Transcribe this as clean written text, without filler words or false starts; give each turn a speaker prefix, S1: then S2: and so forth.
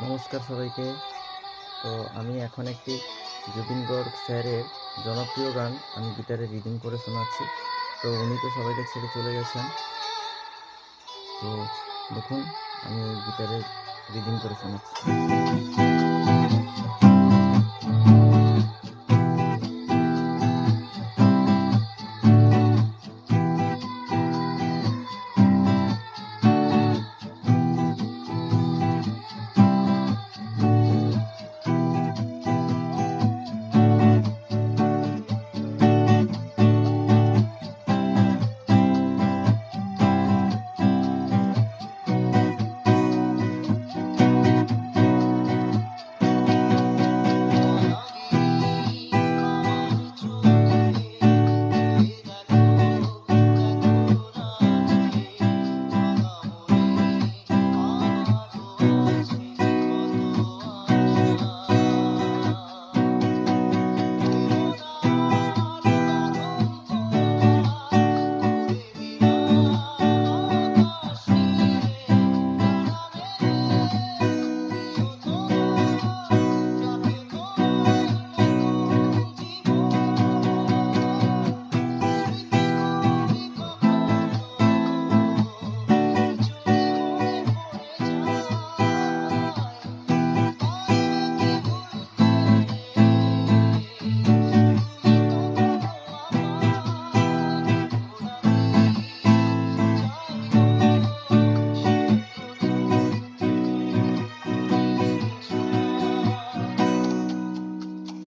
S1: নমস্কার সবাইকে। তো আমি এখন একটি জুবিন গর্গ স্যারের জনপ্রিয় গান আমি গিটারে রিডিং করে শোনাচ্ছি। তো উনি তো সবাইকে ছেড়ে চলে গেছেন। তো দেখুন আমি গিটারে রিডিং করে শোনাচ্ছি।